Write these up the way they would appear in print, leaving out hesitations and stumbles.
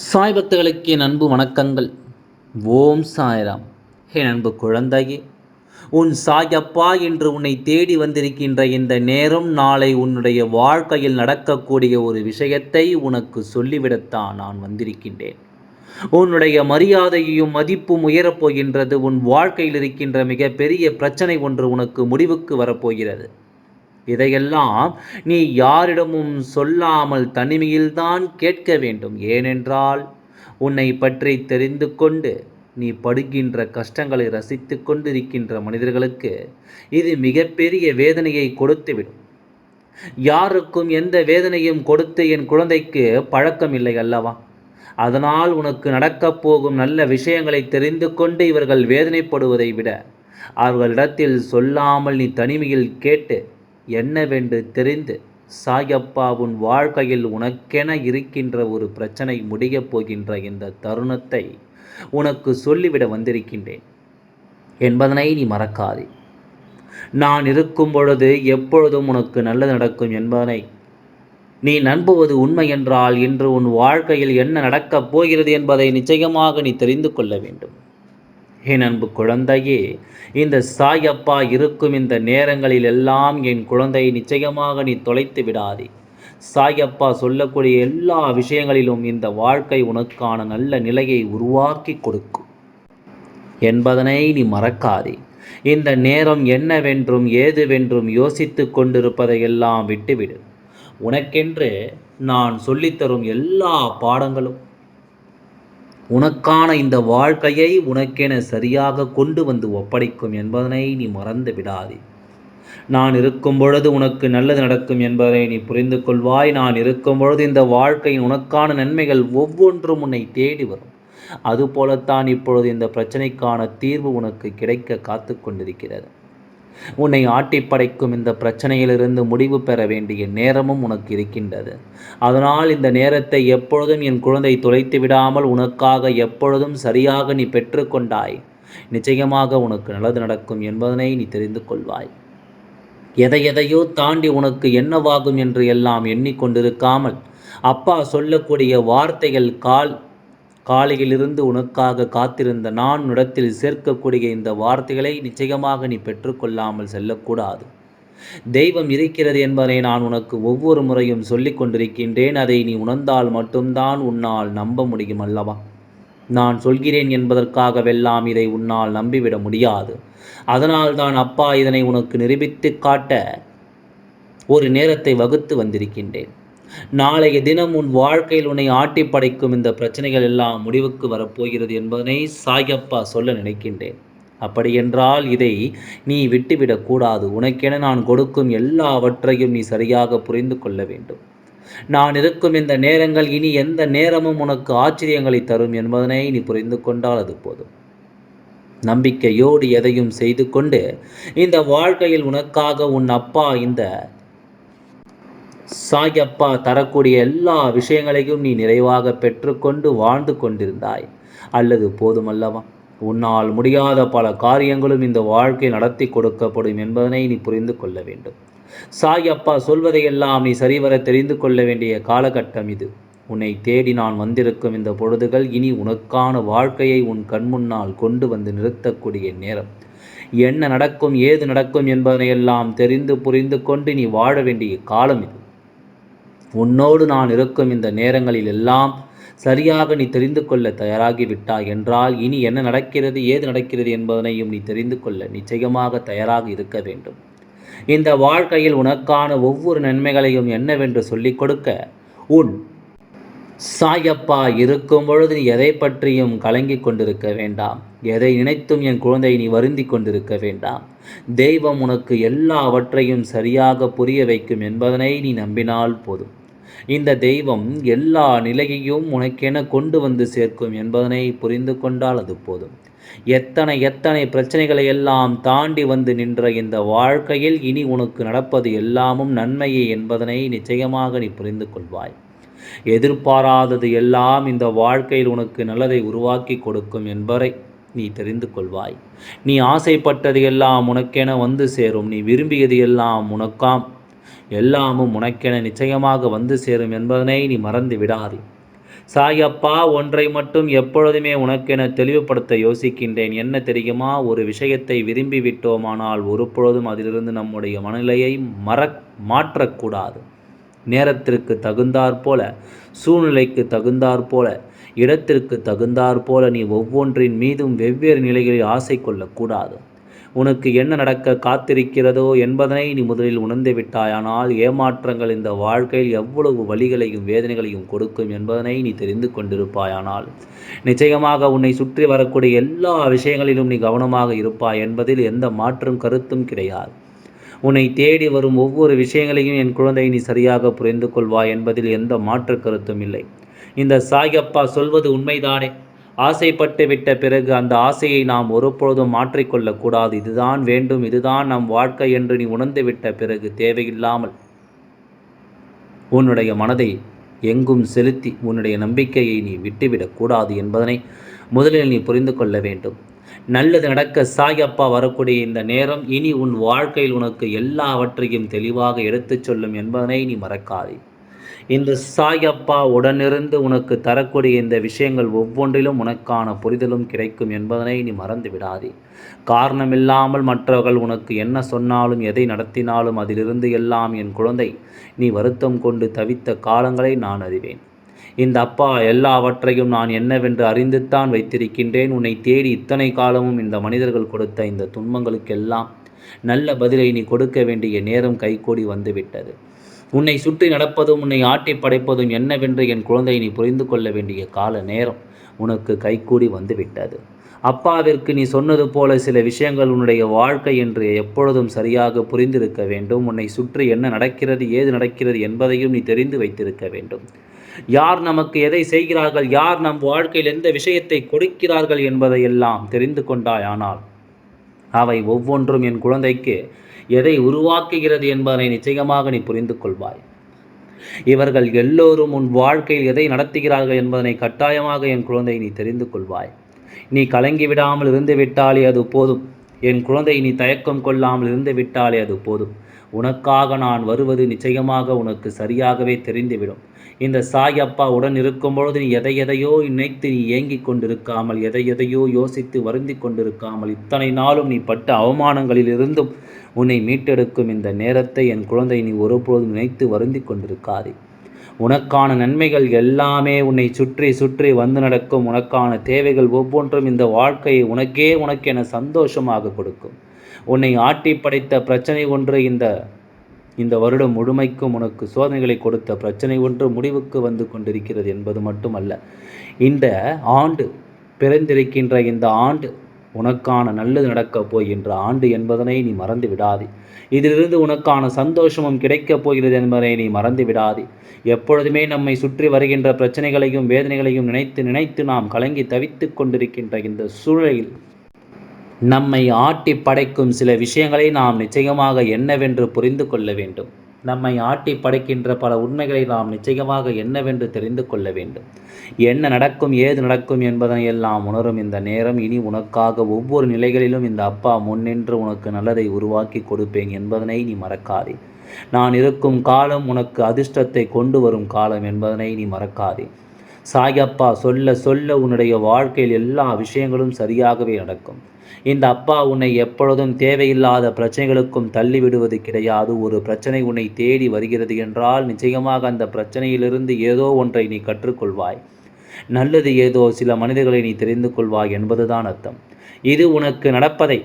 சாய் பக்தர்களுக்கு என் அன்பு வணக்கங்கள். ஓம் சாய்ராம். என் அன்பு குழந்தையே, உன் சாயப்பா என்று உன்னை தேடி வந்திருக்கின்ற இந்த நேரம் நாளை உன்னுடைய வாழ்க்கையில் நடக்கக்கூடிய ஒரு விஷயத்தை உனக்கு சொல்லிவிடத்தான் நான் வந்திருக்கின்றேன். உன்னுடைய மரியாதையும் மதிப்பும் உயரப்போகின்றது. உன் வாழ்க்கையில் இருக்கின்ற மிகப்பெரிய பிரச்சனை ஒன்று உனக்கு முடிவுக்கு வரப்போகிறது. இதையெல்லாம் நீ யாரிடமும் சொல்லாமல் தனிமையில்தான் கேட்க வேண்டும். ஏனென்றால் உன்னை பற்றி தெரிந்து கொண்டு நீ படுகின்ற கஷ்டங்களை ரசித்து கொண்டு இருக்கின்ற மனிதர்களுக்கு இது மிகப்பெரிய வேதனையை கொடுத்துவிடும். யாருக்கும் எந்த வேதனையும் கொடுத்து என் குழந்தைக்கு பழக்கம் இல்லை அல்லவா? அதனால் உனக்கு நடக்கப் போகும் நல்ல விஷயங்களை தெரிந்து கொண்டு இவர்கள் வேதனைப்படுவதை விட அவர்களிடத்தில் சொல்லாமல் நீ தனிமையில் கேட்டு என்னவென்று தெரிந்து சாயப்பா உன் வாழ்க்கையில் உனக்கென இருக்கின்ற ஒரு பிரச்சனை முடியப் போகின்ற இந்த தருணத்தை உனக்கு சொல்லிவிட வந்திருக்கின்றேன் என்பதனை நீ மறக்காதே. நான் இருக்கும் பொழுது எப்பொழுதும் உனக்கு நல்லது நடக்கும் என்பதனை நீ நம்புவது உண்மை என்றால் இன்று உன் வாழ்க்கையில் என்ன நடக்கப் போகிறது என்பதை நிச்சயமாக நீ தெரிந்து கொள்ள வேண்டும். என் அன்பு குழந்தையே, இந்த சாயப்பா இருக்கும் இந்த நேரங்களில் எல்லாம் என் குழந்தையை நிச்சயமாக நீ தொலைத்து விடாதே. சாயப்பா சொல்லக்கூடிய எல்லா விஷயங்களிலும் இந்த வாழ்க்கை உனக்கான நல்ல நிலையை உருவாக்கி கொடுக்கும் என்பதனை நீ மறக்காதே. இந்த நேரம் என்னவென்றும் ஏதுவென்றும் யோசித்து கொண்டிருப்பதையெல்லாம் விட்டுவிடு. உனக்கென்று நான் சொல்லித்தரும் எல்லா பாடங்களும் உனக்கான இந்த வாழ்க்கையை உனக்கென சரியாக கொண்டு வந்து ஒப்படைக்கும் என்பதனை நீ மறந்து விடாதே. நான் இருக்கும் பொழுது உனக்கு நல்லது நடக்கும் என்பதை நீ புரிந்து கொள்வாய். நான் இருக்கும் பொழுது இந்த வாழ்க்கையின் உனக்கான நன்மைகள் ஒவ்வொன்றும் உன்னை தேடி வரும். அதுபோலத்தான் இப்பொழுது இந்த பிரச்சனைக்கான தீர்வு உனக்கு கிடைக்க காத்து கொண்டிருக்கிறது. உன்னை ஆட்டி படைக்கும் இந்த பிரச்சனையிலிருந்து முடிவு பெற வேண்டிய நேரமும் உனக்கு இருக்கின்றது. அதனால் இந்த நேரத்தை எப்பொழுதும் என் குழந்தை தொலைத்து விடாமல் உனக்காக எப்பொழுதும் சரியாக நீ பெற்றுக்கொண்டாய். நிச்சயமாக உனக்கு நல்லது நடக்கும் என்பதனை நீ தெரிந்து கொள்வாய். எதையோ தாண்டி உனக்கு என்னவாகும் என்று எல்லாம் எண்ணிக்கொண்டிருக்காமல் அப்பா சொல்லக்கூடிய வார்த்தைகள் காலையிலிருந்து உனக்காக காத்திருந்த நான் இடத்தில் சேர்க்கக்கூடிய இந்த வார்த்தைகளை நிச்சயமாக நீ பெற்றுக்கொள்ளாமல் செல்லக்கூடாது. தெய்வம் இருக்கிறது என்பதை நான் உனக்கு ஒவ்வொரு முறையும் சொல்லிக் கொண்டிருக்கின்றேன். அதை நீ உணர்ந்தால் மட்டும்தான் உன்னால் நம்ப முடியும் அல்லவா? நான் சொல்கிறேன் என்பதற்காகவெல்லாம் இதை உன்னால் நம்பிவிட முடியாது. அதனால்தான் அப்பா இதனை உனக்கு நிரூபித்து காட்ட ஒரு நேரத்தை வகுத்து வந்திருக்கின்றேன். நாளைய தினம் உன் வாழ்க்கையில் உன்னை ஆட்டி படைக்கும் இந்த பிரச்சனைகள் எல்லாம் முடிவுக்கு வரப்போகிறது என்பதனை சாயப்பா சொல்ல நினைக்கின்றேன். அப்படியென்றால் இதை நீ விட்டுவிடக்கூடாது. உனக்கென நான் கொடுக்கும் எல்லாவற்றையும் நீ சரியாக புரிந்து கொள்ள வேண்டும். நான் இருக்கும் இந்த நேரங்கள் இனி எந்த நேரமும் உனக்கு ஆச்சரியங்களை தரும் என்பதனை நீ புரிந்து கொண்டால் அது போதும். நம்பிக்கையோடு எதையும் செய்து கொண்டு இந்த வாழ்க்கையில் உனக்காக உன் அப்பா இந்த சாயப்பா தரக்கூடிய எல்லா விஷயங்களையும் நீ நிறைவாக பெற்றுக்கொண்டு வாழ்ந்து கொண்டிருந்தாய் அல்லது போதுமல்லவா? உன்னால் முடியாத பல காரியங்களும் இந்த வாழ்க்கை நடத்தி கொடுக்கப்படும் என்பதனை நீ புரிந்து கொள்ள வேண்டும். சாயப்பா சொல்வதையெல்லாம் நீ சரிவர தெரிந்து கொள்ள வேண்டிய காலகட்டம் இது. உன்னை தேடி நான் வந்திருக்கும் இந்த பொழுதுகள் இனி உனக்கான வாழ்க்கையை உன் கண்முன்னால் கொண்டு வந்து நிறுத்தக்கூடிய நேரம். என்ன நடக்கும் ஏது நடக்கும் என்பதனையெல்லாம் தெரிந்து புரிந்து கொண்டு நீ வாழ வேண்டிய காலம் இது. உன்னோடு நான் இருக்கும் இந்த நேரங்களில் எல்லாம் சரியாக நீ தெரிந்து கொள்ள தயாராகிவிட்டாய் என்றால் இனி என்ன நடக்கிறது ஏது நடக்கிறது என்பதனையும் நீ தெரிந்து கொள்ள நிச்சயமாக தயாராக இருக்க வேண்டும். இந்த வாழ்க்கையில் உனக்கான ஒவ்வொரு நன்மைகளையும் என்னவென்று சொல்லிக் கொடுக்க உன் சாயப்பா இருக்கும் பொழுது நீ எதை பற்றியும் கலங்கி கொண்டிருக்க வேண்டாம். எதை நினைத்தும் என் குழந்தை நீ வருந்தி கொண்டிருக்க வேண்டாம். தெய்வம் உனக்கு எல்லாவற்றையும் சரியாக புரிய வைக்கும் என்பதனை நீ நம்பினால் போதும். இந்த தெய்வம் எல்லா நிலையையும் உனக்கென கொண்டு வந்து சேர்க்கும் என்பதனை புரிந்து கொண்டால் அது போதும். எத்தனை பிரச்சனைகளை எல்லாம் தாண்டி வந்து நின்ற இந்த வாழ்க்கையில் இனி உனக்கு நடப்பது எல்லாமும் நன்மையே என்பதனை நிச்சயமாக நீ புரிந்து கொள்வாய். எதிர்பாராதது எல்லாம் இந்த வாழ்க்கையில் உனக்கு நல்லதை உருவாக்கி கொடுக்கும் என்பதை நீ தெரிந்து கொள்வாய். நீ ஆசைப்பட்டது எல்லாம் உனக்கென வந்து சேரும். நீ விரும்பியது எல்லாம் எல்லாமும் உனக்கென நிச்சயமாக வந்து சேரும் என்பதனை நீ மறந்து விடாதே. சாயப்பா, ஒன்றை மட்டும் எப்பொழுதுமே உனக்கென தெளிவுபடுத்த யோசிக்கின்றேன். என்ன தெரியுமா? ஒரு விஷயத்தை விரும்பி விட்டோமானால் ஒருபொழுதும் அதிலிருந்து நம்முடைய மனநிலையை மாற்றக்கூடாது. நேரத்திற்கு தகுந்தாற்போல, சூழ்நிலைக்கு தகுந்தாற்போல, இடத்திற்கு தகுந்தாற்போல நீ ஒவ்வொன்றின் மீதும் வெவ்வேறு நிலைகளில் ஆசை கொள்ளக்கூடாது. உனக்கு என்ன நடக்க காத்திருக்கிறதோ என்பதனை நீ முதலில் உணர்ந்து விட்டாயானால் ஏமாற்றங்கள் இந்த வாழ்க்கையில் எவ்வளவு வலிகளையும் வேதனைகளையும் கொடுக்கும் என்பதனை நீ தெரிந்து கொண்டிருப்பாயானால் நிச்சயமாக உன்னை சுற்றி வரக்கூடிய எல்லா விஷயங்களிலும் நீ கவனமாக இருப்பாய் என்பதில் எந்த மாற்றும் கருத்தும் கிடையாது. உன்னை தேடி வரும் ஒவ்வொரு விஷயங்களையும் என் குழந்தை நீ சரியாக புரிந்து கொள்வாய் என்பதில் எந்த மாற்று கருத்தும் இல்லை. இந்த சாயப்பா சொல்வது உண்மைதானே? ஆசைப்பட்டு விட்ட பிறகு அந்த ஆசையை நாம் ஒருபொழுதும் மாற்றிக்கொள்ளக்கூடாது. இதுதான் வேண்டும், இதுதான் நம் வாழ்க்கை என்று நீ உணர்ந்து விட்ட பிறகு தேவையில்லாமல் உன்னுடைய மனதை எங்கும் செலுத்தி உன்னுடைய நம்பிக்கையை நீ விட்டுவிடக்கூடாது என்பதனை முதலில் நீ புரிந்து கொள்ள வேண்டும். நல்லது நடக்க சாயப்பா வரக்கூடிய இந்த நேரம் இனி உன் வாழ்க்கையில் உனக்கு எல்லாவற்றையும் தெளிவாக எடுத்துச் சொல்லும் என்பதனை நீ மறக்காதே. இந்த சாயப்பா உடனிருந்து உனக்கு தரக்கூடிய இந்த விஷயங்கள் ஒவ்வொன்றிலும் உனக்கான புரிதலும் கிடைக்கும் என்பதனை நீ மறந்து விடாதே. காரணமில்லாமல் மற்றவர்கள் உனக்கு என்ன சொன்னாலும் எதை நடத்தினாலும் அதிலிருந்து எல்லாம் என் குழந்தை நீ வருத்தம் கொண்டு தவித்த காலங்களை நான் அறிவேன். இந்த அப்பா எல்லாவற்றையும் நான் என்னவென்று அறிந்துத்தான் வைத்திருக்கின்றேன். உன்னை தேடி இத்தனை காலமும் இந்த மனிதர்கள் கொடுத்த இந்த துன்பங்களுக்கெல்லாம் நல்ல பதிலை நீ கொடுக்க வேண்டிய நேரம் கைகூடி வந்துவிட்டது. உன்னை சுற்றி நடப்பதும் உன்னை ஆட்டி படைப்பதும் என்னவென்று என் குழந்தை நீ புரிந்து கொள்ள வேண்டிய கால நேரம் உனக்கு கைகூடி வந்துவிட்டது. அப்பாவிற்கு நீ சொன்னது போல சில விஷயங்கள் உன்னுடைய வாழ்க்கை என்று எப்பொழுதும் சரியாக புரிந்திருக்க வேண்டும். உன்னை சுற்றி என்ன நடக்கிறது, ஏது நடக்கிறது என்பதையும் நீ தெரிந்து வைத்திருக்க வேண்டும். யார் நமக்கு எதை செய்கிறார்கள், யார் நம் வாழ்க்கையில் எந்த விஷயத்தை கொடுக்கிறார்கள் என்பதையெல்லாம் தெரிந்து கொண்டாயானால் அவை ஒவ்வொன்றும் என் குழந்தைக்கு எதை உருவாக்குகிறது என்பதை நிச்சயமாக நீ புரிந்து கொள்வாய். இவர்கள் எல்லோரும் உன் வாழ்க்கையில் எதை நடத்துகிறார்கள் என்பதனை கட்டாயமாக என் குழந்தை நீ தெரிந்து கொள்வாய். நீ கலங்கி விடாமல் இருந்து விட்டாலே அது போதும். என் குழந்தை நீ தயக்கம் கொள்ளாமல் இருந்து விட்டாலே அது போதும். உனக்காக நான் வருவது நிச்சயமாக உனக்கு சரியாகவே தெரிந்துவிடும். இந்த சாயப்பா உடன் இருக்கும் பொழுது நீ எதையோ நினைத்து நீ ஏங்கிக் கொண்டிருக்காமல், எதையோ யோசித்து வருந்தி கொண்டிருக்காமல், இத்தனை நாளும் நீ பட்ட அவமானங்களிலிருந்தும் உன்னை மீட்டெடுக்கும் இந்த நேரத்தை என் குழந்தை நீ ஒருபொழுதும் நினைத்து வருந்தி கொண்டிருக்காதே. உனக்கான நன்மைகள் எல்லாமே உன்னை சுற்றி சுற்றி வந்து நடக்கும். உனக்கான தேவைகள் ஒவ்வொன்றும் இந்த வாழ்க்கையை உனக்கென சந்தோஷமாக கொடுக்கும். உன்னை ஆட்டி படைத்த பிரச்சனை ஒன்று இந்த வருடம் முழுமைக்கும் உனக்கு சோதனைகளை கொடுத்த பிரச்சனை ஒன்று முடிவுக்கு வந்து கொண்டிருக்கிறது என்பது மட்டுமல்ல, இந்த ஆண்டு பிறந்திருக்கின்ற இந்த ஆண்டு உனக்கான நல்லது நடக்கப் போகின்ற ஆண்டு என்பதனை நீ மறந்து விடாதே. இதிலிருந்து உனக்கான சந்தோஷமும் கிடைக்கப் போகிறது என்பதை நீ மறந்து விடாதே. எப்பொழுதுமே நம்மை சுற்றி வருகின்ற பிரச்சனைகளையும் வேதனைகளையும் நினைத்து நினைத்து நாம் கலங்கி தவித்து கொண்டிருக்கின்ற இந்த சூழலில் நம்மை ஆட்டி படைக்கும் சில விஷயங்களை நாம் நிச்சயமாக என்னவென்று புரிந்து கொள்ள வேண்டும். நம்மை ஆட்டி படைக்கின்ற பல உண்மைகளை நாம் நிச்சயமாக என்னவென்று தெரிந்து கொள்ள வேண்டும். என்ன நடக்கும், ஏது நடக்கும் என்பதனை எல்லாம் உணரும் இந்த நேரம் இனி உனக்காக ஒவ்வொரு நிலைகளிலும் இந்த அப்பா முன்னின்று உனக்கு நல்லதை உருவாக்கி கொடுப்பேன் என்பதனை நீ மறக்காதே. நான் இருக்கும் காலம் உனக்கு அதிர்ஷ்டத்தை கொண்டு வரும் காலம் என்பதனை நீ மறக்காதே. சாயப்பா சொல்ல சொல்ல உன்னுடைய வாழ்க்கையில் எல்லா விஷயங்களும் சரியாகவே நடக்கும். இந்த அப்பா உன்னை எப்பொழுதும் தேவையில்லாத பிரச்சனைகளுக்கும் தள்ளிவிடுவது கிடையாது. ஒரு பிரச்சனை உன்னை தேடி வருகிறது என்றால் நிச்சயமாக அந்த பிரச்சனையிலிருந்து ஏதோ ஒன்றை நீ கற்றுக்கொள்வாய். நல்லது ஏதோ சில மனிதர்களை நீ தெரிந்து கொள்வாய் என்பதுதான் அர்த்தம். இது உனக்கு நடப்பதை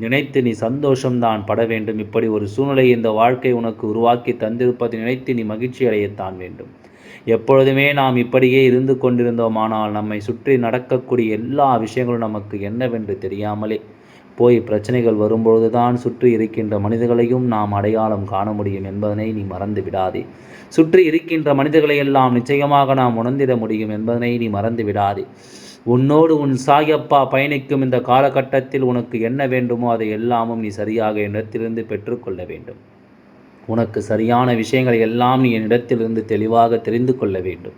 நினைத்து நீ சந்தோஷம்தான் பட வேண்டும். இப்படி ஒரு சூழ்நிலை இந்த வாழ்க்கை உனக்கு உருவாக்கி தந்திருப்பதை நினைத்து நீ மகிழ்ச்சி அடையத்தான் வேண்டும். எப்பொழுதுமே நாம் இப்படியே இருந்து கொண்டிருந்தோமானால் நம்மை சுற்றி நடக்கக்கூடிய எல்லா விஷயங்களும் நமக்கு என்னவென்று தெரியாமலே போய் பிரச்சனைகள் வரும்பொழுது தான் சுற்றி இருக்கின்ற மனிதர்களையும் நாம் அடையாளம் காண முடியும் என்பதனை நீ மறந்து விடாதே. சுற்றி இருக்கின்ற மனிதர்களை எல்லாம் நிச்சயமாக நாம் உணர்ந்திட முடியும் என்பதனை நீ மறந்து விடாதே. உன்னோடு உன் சாயப்பா பயணிக்கும் இந்த காலகட்டத்தில் உனக்கு என்ன வேண்டுமோ அதை எல்லாமும் நீ சரியாக என்னிடத்திலிருந்து பெற்றுக்கொள்ள வேண்டும். உனக்கு சரியான விஷயங்களை எல்லாம் நீ என்னிடத்திலிருந்து தெளிவாக தெரிந்து கொள்ள வேண்டும்.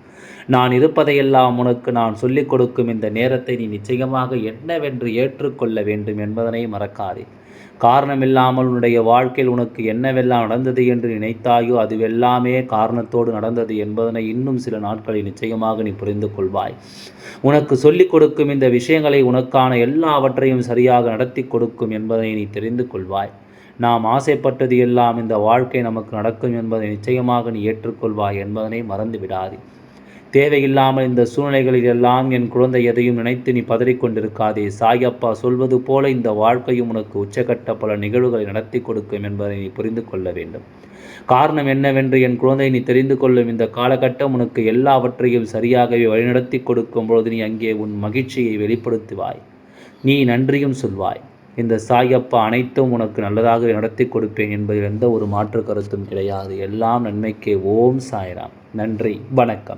நான் இருப்பதையெல்லாம் உனக்கு நான் சொல்லிக் கொடுக்கும் இந்த நேரத்தை நீ நிச்சயமாக என்னவென்று ஏற்றுக்கொள்ள வேண்டும் என்பதனை மறக்காதே. காரணமில்லாமல் உன்னுடைய வாழ்க்கையில் உனக்கு என்னவெல்லாம் நடந்தது என்று நினைத்தாயோ அதுவெல்லாமே காரணத்தோடு நடந்தது என்பதனை இன்னும் சில நாட்களில் நிச்சயமாக நீ புரிந்து கொள்வாய். உனக்கு சொல்லிக் கொடுக்கும் இந்த விஷயங்களை உனக்கான எல்லாவற்றையும் சரியாக நடத்தி கொடுக்கும் என்பதை நீ தெரிந்து கொள்வாய். நாம் ஆசைப்பட்டது எல்லாம் இந்த வாழ்க்கை நமக்கு நடக்கும் என்பதை நிச்சயமாக நீ ஏற்றுக்கொள்வாய் என்பதனை மறந்து விடாதே. தேவையில்லாமல் இந்த சூழ்நிலைகளில் எல்லாம் என் குழந்தை எதையும் நினைத்து நீ பதறிக்கொண்டிருக்காதே. சாயப்பா சொல்வது போல இந்த வாழ்க்கையும் உனக்கு உச்சகட்ட பல நிகழ்வுகளை நடத்தி கொடுக்கும் என்பதை நீ புரிந்து கொள்ள வேண்டும். காரணம் என்னவென்று என் குழந்தை நீ தெரிந்து கொள்ளும் இந்த காலகட்டம் உனக்கு எல்லாவற்றையும் சரியாகவே வழிநடத்தி கொடுக்கும் பொழுது நீ அங்கே உன் மகிழ்ச்சியை வெளிப்படுத்துவாய். நீ நன்றியும் சொல்வாய். இந்த சாயப்பா அனைத்தும் உனக்கு நல்லதாக நடத்தி கொடுப்பேன் என்பதில் எந்த ஒரு மாற்று கருத்தும் கிடையாது. எல்லாம் நன்மைக்கே. ஓம் சாய்ராம். நன்றி, வணக்கம்.